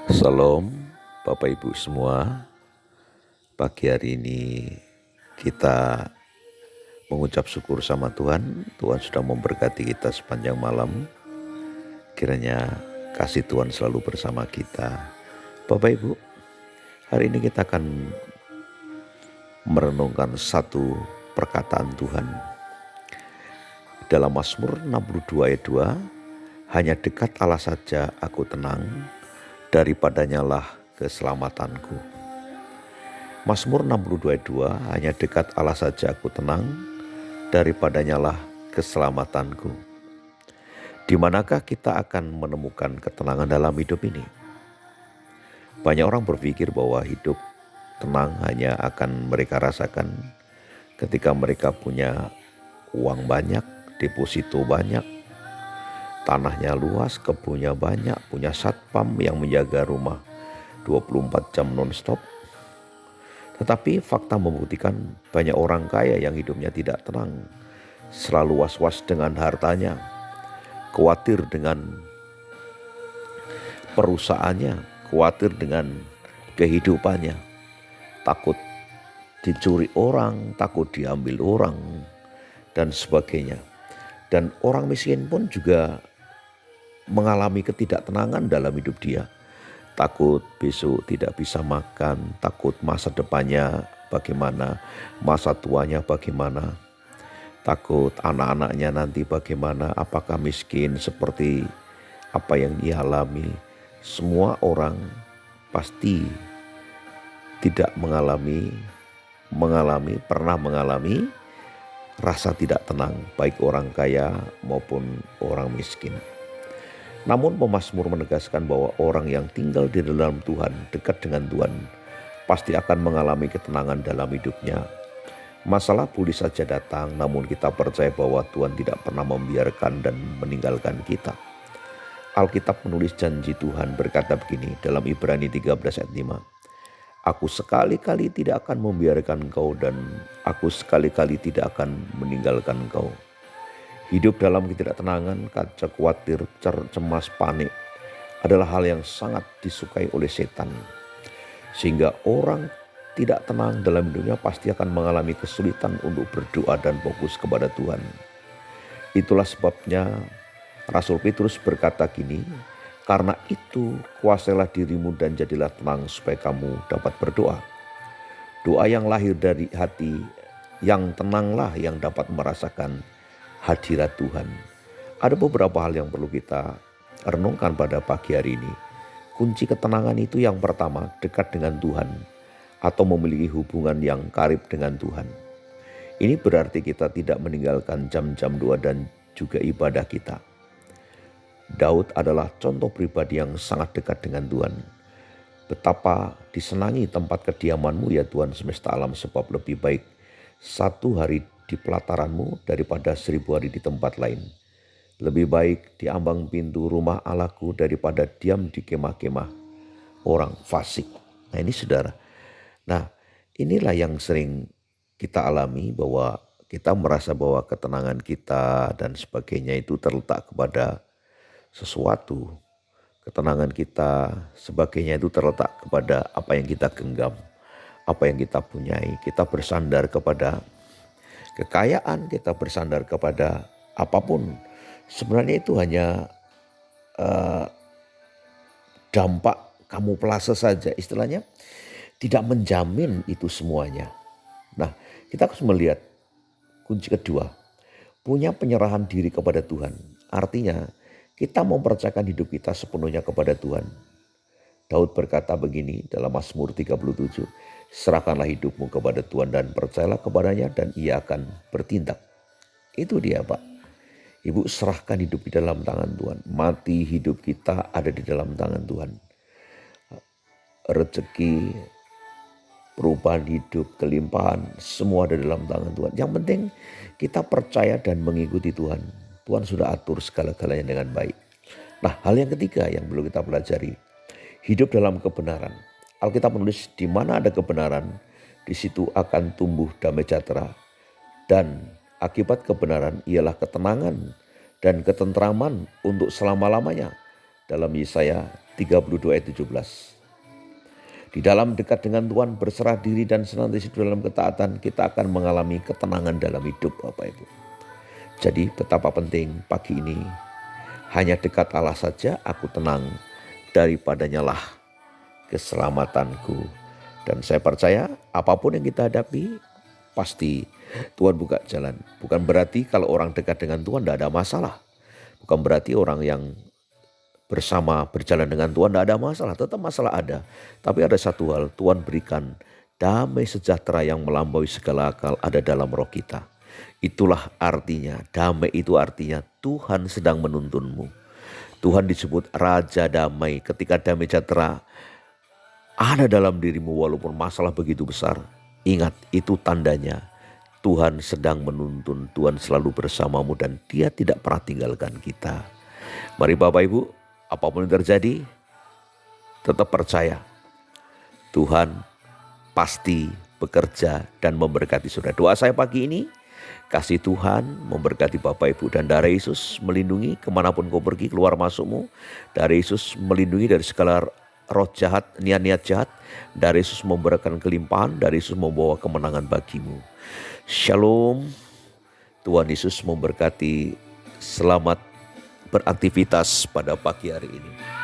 Salam Bapak Ibu semua. Pagi hari ini kita mengucap syukur sama Tuhan. Tuhan sudah memberkati kita sepanjang malam. Kiranya kasih Tuhan selalu bersama kita. Bapak Ibu, hari ini kita akan merenungkan satu perkataan Tuhan. Dalam Mazmur 62 ayat 2, hanya dekat Allah saja aku tenang, daripadanya lah keselamatanku. Mazmur 62 ayat 2, hanya dekat Allah saja aku tenang, daripadanya lah keselamatanku. Di manakah kita akan menemukan ketenangan dalam hidup ini? Banyak orang berpikir bahwa hidup tenang hanya akan mereka rasakan ketika mereka punya uang banyak, deposito banyak, tanahnya luas, kebunnya banyak, punya satpam yang menjaga rumah 24 jam non-stop. Tetapi fakta membuktikan banyak orang kaya yang hidupnya tidak tenang, selalu was-was dengan hartanya, khawatir dengan perusahaannya, khawatir dengan kehidupannya, takut dicuri orang, takut diambil orang, dan sebagainya. Dan orang miskin pun juga mengalami ketidaktenangan dalam hidup dia. Takut besok tidak bisa makan, takut masa depannya bagaimana, masa tuanya bagaimana, takut anak-anaknya nanti bagaimana, apakah miskin seperti apa yang ia alami. Semua orang pasti tidak pernah mengalami rasa tidak tenang, baik orang kaya maupun orang miskin. Namun pemazmur menegaskan bahwa orang yang tinggal di dalam Tuhan, dekat dengan Tuhan, pasti akan mengalami ketenangan dalam hidupnya. Masalah boleh saja datang, namun kita percaya bahwa Tuhan tidak pernah membiarkan dan meninggalkan kita. Alkitab menulis janji Tuhan berkata begini dalam Ibrani 13 ayat 5. Aku sekali-kali tidak akan membiarkan engkau dan aku sekali-kali tidak akan meninggalkan engkau. Hidup dalam ketidaktenangan, kacau, khawatir, cemas, panik adalah hal yang sangat disukai oleh setan. Sehingga orang tidak tenang dalam hidupnya pasti akan mengalami kesulitan untuk berdoa dan fokus kepada Tuhan. Itulah sebabnya Rasul Petrus berkata gini, karena itu kuasailah dirimu dan jadilah tenang supaya kamu dapat berdoa. Doa yang lahir dari hati yang tenanglah yang dapat merasakan hadirat Tuhan. Ada beberapa hal yang perlu kita renungkan pada pagi hari ini. Kunci ketenangan itu yang pertama, dekat dengan Tuhan atau memiliki hubungan yang karib dengan Tuhan. Ini berarti kita tidak meninggalkan jam-jam doa dan juga ibadah kita. Daud adalah contoh pribadi yang sangat dekat dengan Tuhan. Betapa disenangi tempat kediamanmu ya Tuhan semesta alam, sebab lebih baik satu hari di pelataranmu daripada 1000 hari di tempat lain. Lebih baik di ambang pintu rumah Allahku daripada diam di kemah-kemah orang fasik. Nah ini saudara. Nah inilah yang sering kita alami, bahwa kita merasa bahwa ketenangan kita dan sebagainya itu terletak kepada sesuatu. Ketenangan kita sebagainya itu terletak kepada apa yang kita genggam, apa yang kita punyai. Kita bersandar kepada kekayaan, kita bersandar kepada apapun. Sebenarnya itu hanya dampak kamuflase saja, istilahnya tidak menjamin itu semuanya. Nah, kita harus melihat kunci kedua, punya penyerahan diri kepada Tuhan. Artinya kita mempercayakan hidup kita sepenuhnya kepada Tuhan. Daud berkata begini dalam Mazmur 37, serahkanlah hidupmu kepada Tuhan dan percayalah kepadanya dan ia akan bertindak. Itu dia Pak. Ibu, serahkan hidup di dalam tangan Tuhan. Mati hidup kita ada di dalam tangan Tuhan. Rezeki, perubahan hidup, kelimpahan, semua ada dalam tangan Tuhan. Yang penting kita percaya dan mengikuti Tuhan. Tuhan sudah atur segala-galanya dengan baik. Nah, hal yang ketiga yang perlu kita pelajari, hidup dalam kebenaran. Alkitab menulis di mana ada kebenaran, di situ akan tumbuh damai sejahtera. Dan akibat kebenaran ialah ketenangan dan ketentraman untuk selama-lamanya. Dalam Yesaya 32 ayat 17. Di dalam dekat dengan Tuhan, berserah diri dan senantiasa di dalam ketaatan, kita akan mengalami ketenangan dalam hidup, Bapak Ibu. Jadi betapa penting pagi ini, hanya dekat Allah saja aku tenang, daripadanya lah keselamatanku. Dan saya percaya apapun yang kita hadapi, pasti Tuhan buka jalan. Bukan berarti kalau orang dekat dengan Tuhan tidak ada masalah. Bukan berarti orang yang bersama berjalan dengan Tuhan tidak ada masalah. Tetap masalah ada. Tapi ada satu hal, Tuhan berikan damai sejahtera yang melampaui segala akal ada dalam roh kita. Itulah artinya, damai itu artinya Tuhan sedang menuntunmu. Tuhan disebut Raja Damai. Ketika damai sejahtera ada dalam dirimu walaupun masalah begitu besar, ingat itu tandanya Tuhan sedang menuntun, Tuhan selalu bersamamu dan Dia tidak pernah tinggalkan kita. Mari Bapak Ibu, apapun yang terjadi, tetap percaya Tuhan pasti bekerja dan memberkati saudara. Doa saya pagi ini, kasih Tuhan memberkati Bapak Ibu dan darah Yesus melindungi kemanapun kau pergi, keluar masukmu. Darah Yesus melindungi dari segala roh jahat, niat-niat jahat. Darah Yesus memberikan kelimpahan, darah Yesus membawa kemenangan bagimu. Shalom. Tuhan Yesus memberkati. Selamat beraktivitas pada pagi hari ini.